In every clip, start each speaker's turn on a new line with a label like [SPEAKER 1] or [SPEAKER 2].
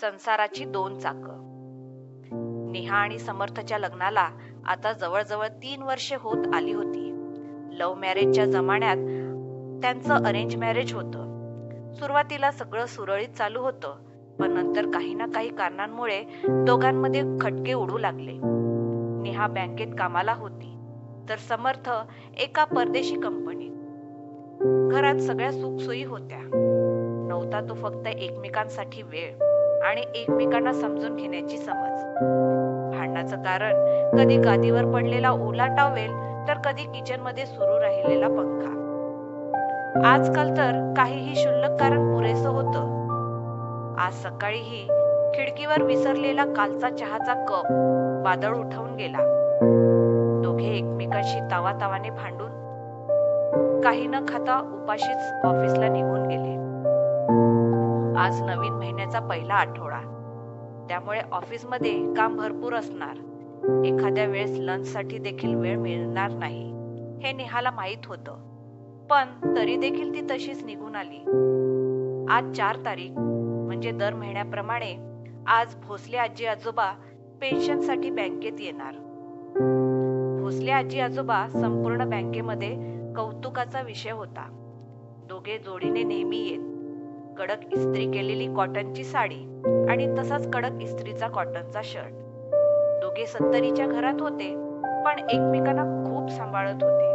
[SPEAKER 1] संसाराची दोन चाकं. नेहा आणि समर्थच्या लग्नाला आता जवळजवळ 3 वर्षे होत आली होती. लव्ह मॅरेजच्या जमान्यात त्यांचं अरेंज मॅरेज होतं. सुरुवातीला सगळं सुरळीत चालू होतं, पण नंतर काही ना काही कारणांमुळे दोघांमध्ये खटके उडू लागले. नेहा बँकेत कामाला होती, तर समर्थ एका परदेशी कंपनीत. घरात सगळ्या सुखसोयी होत्या. नव्हता तो फक्त एकमेकांसाठी वेळ आणि एकमेकांना समजून घेण्याची समज. भांडणाचं कारण कधी गादीवर पडलेला ओला टॉवेल, तर कधी किचन मध्ये सुरू राहिलेला पंखा. आजकाल तर काहीही क्षुल्लक कारण पुरेसं होतं. आज सकाळीही खिडकीवर विसरलेला कालचा चहाचा कप वादळ उठवून गेला. दोघे एकमेकांशी तावातावाने भांडून काही न खाता उपाशीच ऑफिसला निघून गेले. आज नवीन महिन्याचा पहिला आठवडा, त्यामुळे ऑफिसमध्ये काम भरपूर असणार. एखाद्या वेळेस लंचसाठी देखील वेळ मिळणार नाही हे नेहाला माहीत होतं, पण तरी देखील ती तशीच निघून आली. आज 4 तारीख, म्हणजे दर महिन्याप्रमाणे आज भोसले आजी आजोबा पेन्शनसाठी बँकेत येणार. भोसले आजी आजोबा संपूर्ण बँकेमध्ये कौतुकाचा विषय होता. दोघे जोडीने नेहमी येत. कडक इस्त्री केलेली कॉटनची साडी आणि तसाच कडक इस्त्रीचा कॉटनचा शर्ट. दोघे 70च्या घरात होते, पण एकमेकांना खूप सांभाळत होते.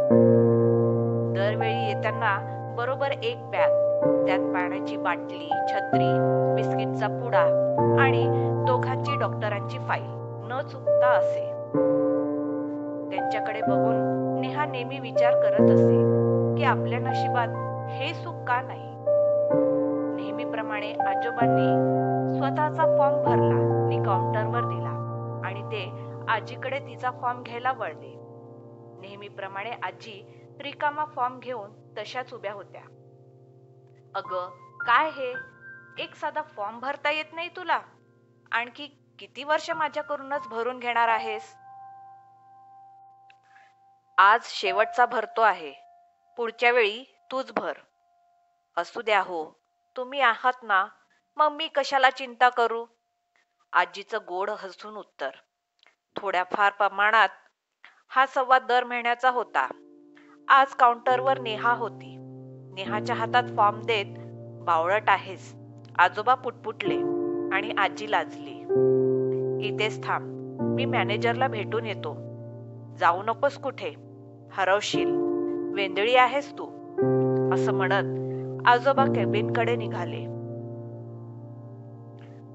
[SPEAKER 1] दरवेळी येताना बरोबर एक बॅग, त्यात पाण्याची बाटली, छत्री, बिस्किटचा पुडा आणि दोघांची डॉक्टरांची फाईल न चुकता असे. त्यांच्याकडे बघून नेहा नेहमी विचार करत असे की आपल्या नशिबात हे सुख का नाही. नेहमीप्रमाणे आजोबांनी स्वतःचा फॉर्म भरला आणि काउंटरवर दिला आणि ते आजीकडे तिचा फॉर्म घ्यायला वळले. नेहमीप्रमाणे आजी रिकामा फॉर्म घेऊन तशाच उभ्या होत्या. अगं, काय हे? एक साधा फॉर्म भरता येत नाही तुला? आणखी किती वर्ष माझ्याकडूनच भरून घेणार आहेस? आज शेवटचा भरतो आहे. पुढच्या वेळी तूच भर. असू द्या हो, तुम्ही आहात ना, मग मी कशाला चिंता करू? आजीचं गोड हसून उत्तर. थोड्याफार प्रमाणात हा संवाद दर महिन्याचा होता. आज काउंटरवर नेहा होती. नेहाच्या हातात फॉर्म देत, बावळट आहेस, आजोबा पुटपुटले आणि आजी लाजली. इथेच थांब, मी मॅनेजरला भेटून येतो. जाऊ नकोस कुठे, हरवशील, वेंदळी आहेस तू, असं म्हणत आजोबा केबिनकडे निघाले.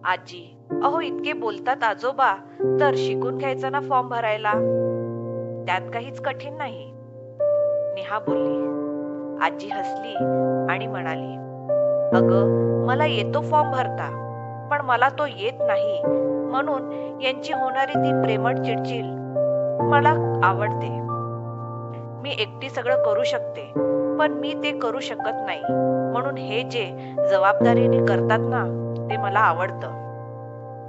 [SPEAKER 1] आजी, अहो इतके बोलतात आजोबा, तर शिकून घ्यायचा ना फॉर्म भरायला. त्यात काहीच कठीण नाही, नेहा बोलली. आजी हसली आणि म्हणाली, अगं मला येतो फॉर्म भरता, पण मला तो येत नाही म्हणून यांची होणारी ती प्रेमळ चिडचिड मला आवडते. मी एकटी सगळं करू शकते, पण मी ते करू शकत नाही, म्हणून हे जे जबाबदारीने करतात ना, ते मला आवडतं.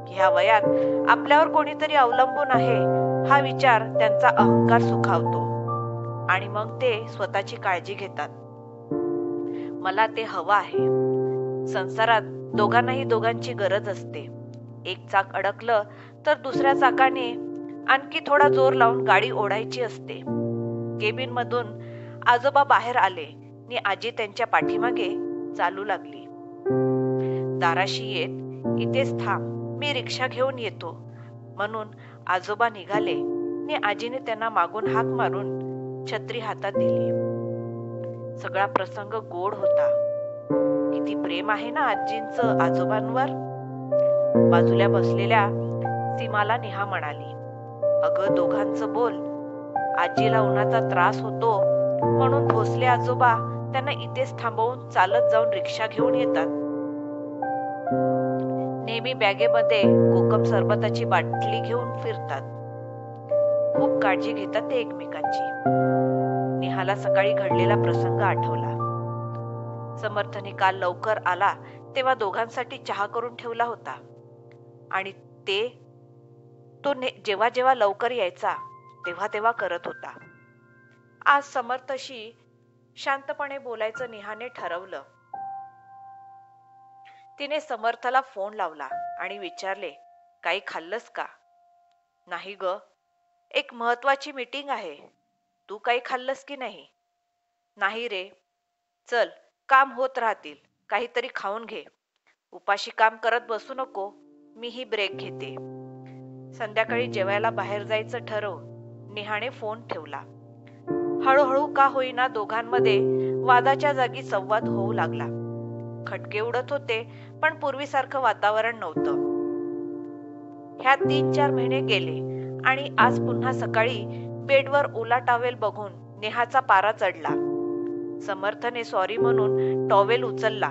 [SPEAKER 1] ह्या वयात आपल्यावर कोणीतरी अवलंबून आहे हा विचार त्यांचा अहंकार सुखावतो आणि मग ते स्वतःची काळजी घेतात. मला ते हवं आहे. संसारात दोघांनाही दोघांची गरज असते. एक चाक अडकलं तर दुसऱ्या चाकाने आणखी थोडा जोर लावून गाडी ओढायची असते. केबिन मधून आजोबा बाहेर आले आणि आजी त्यांच्या पाठीमागे चालू लागली. दाराशी येत, इथेच थांब, मी रिक्षा घेऊन येतो, म्हणून आजोबा निघाले आणि आजीने त्यांना मागून हाक मारून छत्री हातात दिली. सगळा प्रसंग गोड होता. किती प्रेम आहे ना आजींचं आजोबांवर. बाजूला बसलेल्या सीमाला नेहा म्हणाली, अगं दोघांचं बोल. आजीला उन्हाचा त्रास होतो म्हणून भोसले आजोबा त्यांना इथेच थांबवून चालत जाऊन रिक्षा घेऊन येतात. नेहमी बॅगेमध्ये कोकम सरबताची बाटली घेऊन फिरतात. खूप काळजी घेतात ते एकमेकांची. नेहाला सकाळी घडलेला प्रसंग आठवला. समर्थने काल लवकर आला तेव्हा दोघांसाठी चहा करून ठेवला होता आणि तो जेव्हा जेव्हा लवकर यायचा तेव्हा तेव्हा करत होता. आज समर्थशी शांतपणे बोलायचं नेहाने ठरवलं. तिने समर्थला फोन लावला आणि विचारले, काही खाल्लंस का? नाही ग, एक महत्वाची मीटिंग आहे. तू काही खाल्लंस की नाही? नाही रे. चल, काम होत राहतील, काहीतरी खाऊन घे. उपाशी काम करत बसू नको, मीही ब्रेक घेते. संध्याकाळी जेवायला बाहेर जायचं ठरवून नेहाने फोन ठेवला. हळूहळू का होईना दोघांमध्ये वादाच्या जागी संवाद होऊ लागला. खटके उडत होते, पण पूर्वीसारखं वातावरण नव्हतं. ह्या 3-4 महिने गेले आणि आज पुन्हा सकाळी बेडवर ओला टॉवेल बघून नेहाचा पारा चढला. समर्थने सॉरी म्हणून टॉवेल उचलला,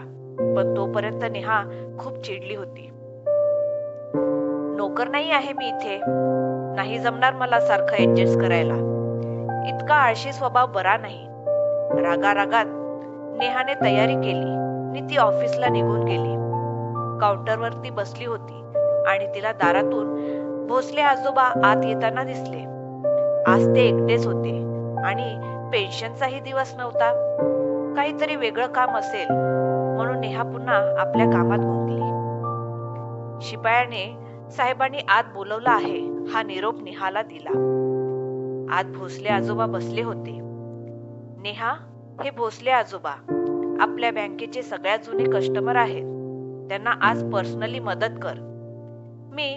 [SPEAKER 1] पण तोपर्यंत नेहा खूप चिडली होती. नोकर नाही आहे मी इथे. नाही जमणार मला सारखं ऍडजस्ट करायला. इतका आळशी स्वभाव बरा नाही. रागारागात नेहाने तयारी केली आणि ती ऑफिसला निघून गेली. काउंटरवरती बसली होती आणि तिला दारातून भोसले आजोबा आत येताना दिसले. आज ते एकटेच होते आणि पेन्शनचाही दिवस नव्हता. काहीतरी वेगळं काम असेल म्हणून नेहा पुन्हा आपल्या कामात गुंतली. शिपायाने साहेबांनी आत बोलवलं आहे हा निरोप नेहाला दिला. आत भोसले आजोबा बसले होते. नेहा, हे भोसले आजोबा आपल्या बँकेचे सगळ्यात जुने कस्टमर आहेत. त्यांना आज पर्सनली मदत कर. मी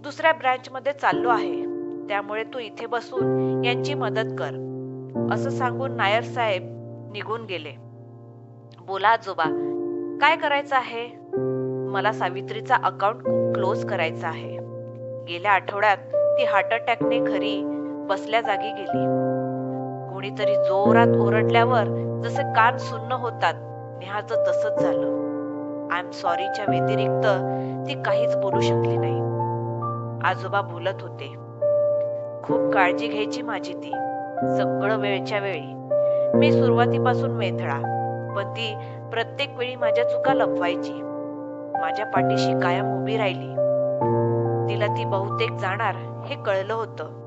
[SPEAKER 1] दुसऱ्या ब्रँच मध्ये चाललो आहे, त्यामुळे तू इथे बसून यांची मदत कर, असं सांगून नायर साहेब निघून गेले. बोला आजोबा, काय करायचं आहे? मला सावित्रीचा अकाउंट क्लोज करायचा आहे. गेल्या आठवड्यात ती हार्ट अटॅकने घरी बसल्या जागी गेली. कोणीतरी जोरात ओरडल्यावर जसे कान सुन्न होतात, नेहाचं तसंच झालं. आय एम सॉरीच्या व्यतिरिक्त ती काहीच बोलू शकली नाही. आजोबा बोलत होते, खूप काळजी घ्यायची माझी ती, सगळं वेळच्या वेळी. मी सुरुवातीपासून मेथळा, पण ती प्रत्येक वेळी माझ्या चुका लपवायची. माझ्या पाठीशी कायम उभी राहिली. तिला ती बहुतेक जाणार हे कळलं होतं.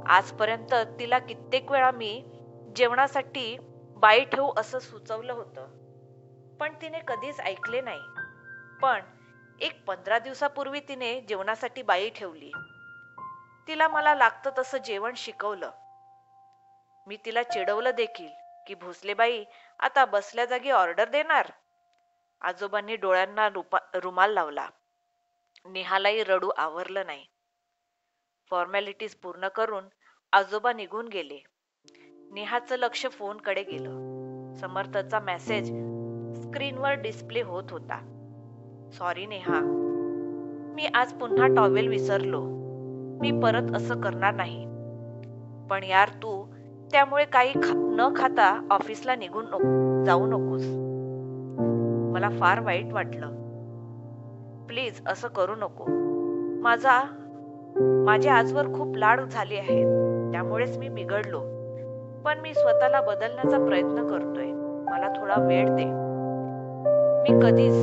[SPEAKER 1] आजपर्यंत तिला कित्येक वेळा मी जेवणासाठी बाई ठेवू असं सुचवलं होतं, पण तिने कधीच ऐकले नाही. पण एक 15 दिवसापूर्वी तिने जेवणासाठी बाई ठेवली. तिला मला लागतं तसं जेवण शिकवलं. मी तिला चिडवलं देखील की भोसलेबाई आता बसल्या जागी ऑर्डर देणार. आजोबांनी डोळ्यांना रुमाल लावला. नेहालाही रडू आवरलं नाही. फॉर्मॅलिटीज पूर्ण करून आजोबा निघून गेले. नेहाचं लक्ष फोनकडे गेलं. समर्थचा मेसेज स्क्रीनवर डिस्प्ले होत होता. सॉरी नेहा, मी आज पुन्हा टॉवेल विसरलो. मी परत असं करणार नाही. पण यार तू त्यामुळे काही न खाता ऑफिसला निघून जाऊ नकोस. मला फार वाईट वाटलं. प्लीज असं करू नको. माझे आजवर खूप लाड झाले आहेत, त्यामुळेच मी बिघडलो. पण मी स्वतःला बदलण्याचा प्रयत्न करतोय. मला थोडा वेळ दे. मी कधीच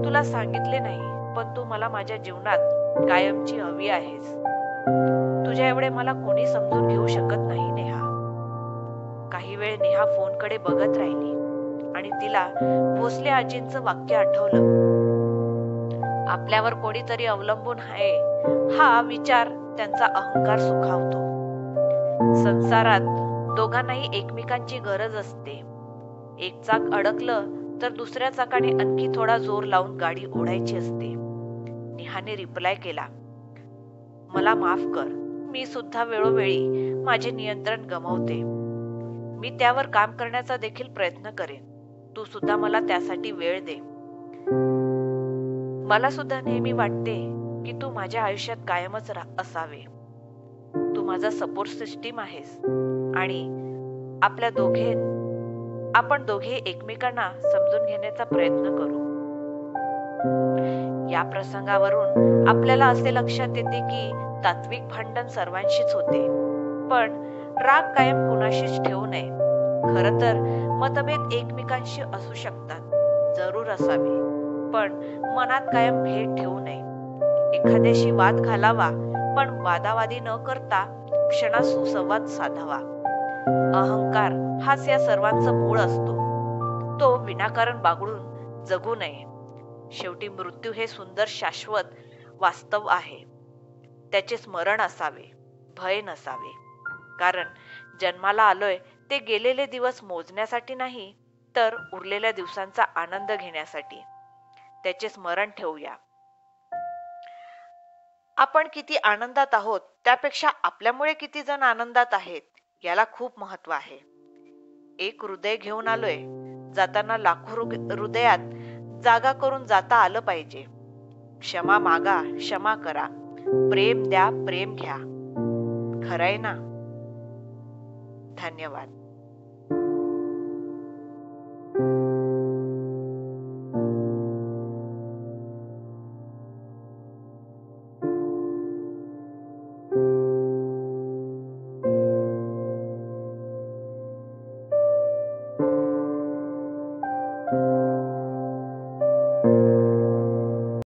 [SPEAKER 1] तुला सांगितले नाही, पण तू मला माझ्या जीवनात कायमची हवी आहेस. तुझ्या एवढे मला कोणी समजून घेऊ शकत नाही नेहा. काही वेळ नेहा फोनकडे बघत राहिली आणि तिला भोसले आजींचं वाक्य आठवलं. आपल्यावर कोणीतरी अवलंबून आहे हा विचार त्यांचा अहंकार सुखावतो. संसारात दोघांनाही एकमेकांची गरज असते. एक चाक अडकलं तर दुसऱ्या चाकाने आणखी थोडा जोर लावून गाडी ओढायची असते. नेहाने रिप्लाय केला, मला माफ कर. मी सुद्धा वेळोवेळी माझे नियंत्रण गमावते. मी त्यावर काम करण्याचा देखील प्रयत्न करेन. तू सुद्धा मला त्यासाठी वेळ दे. मला सुद्धा नेहमी वाटते की तू माझ्या आयुष्यात कायमच असावे. तू माझा सपोर्ट सिस्टीम आहेस आणि आपण दोघे एकमेकांना समजून घेण्याचा प्रयत्न करू. या प्रसंगावरून आपल्याला असे लक्षात येते की तात्विक भांडण सर्वांशीच होते, पण राग कायम कुणाशीच ठेवू नये. खरं तर मतभेद एकमेकांशी असू शकतात, जरूर असावे, पण मनात कायम भेद ठेवू नये. एखाद्याशी वाद घालावा, पण वादावादी न करता क्षणात सुसंवाद साधावा. अहंकार हाच या सर्वांचा मूळ असतो. तो विनाकारण बागडून जगू नये. शेवटी मृत्यू हे सुंदर शाश्वत वास्तव आहे. त्याचे स्मरण असावे, भय नसावे. कारण जन्माला आलोय ते गेलेले दिवस मोजण्यासाठी नाही, तर उरलेल्या दिवसांचा आनंद घेण्यासाठी. त्याचे स्मरण ठेवूया. आपण किती आनंदात आहोत त्यापेक्षा आपल्यामुळे किती जण आनंदात आहेत याला खूप महत्व आहे. एक हृदय घेऊन आलोय, जाताना लाखो हृदयात जागा करून जाता आलं पाहिजे. क्षमा मागा, क्षमा करा. प्रेम द्या, प्रेम घ्या. खरंय ना? धन्यवाद.